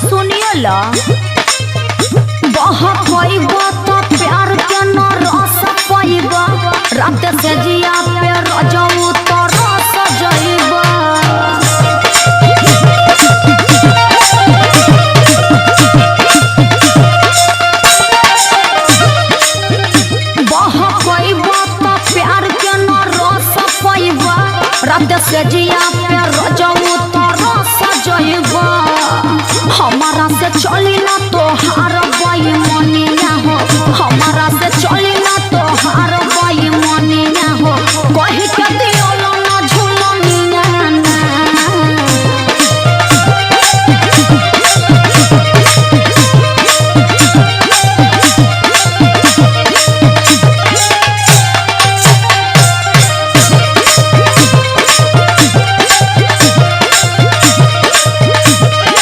सुनिए ला बहकइबा तो प्यार के न रस पाइबा रात से जिया पे रजऊ तो रस जइबा बहकइबा तो प्यार के न रस पाइबा रात से जिया पे रजऊ तो रस जइबा हमारा से चली ना तो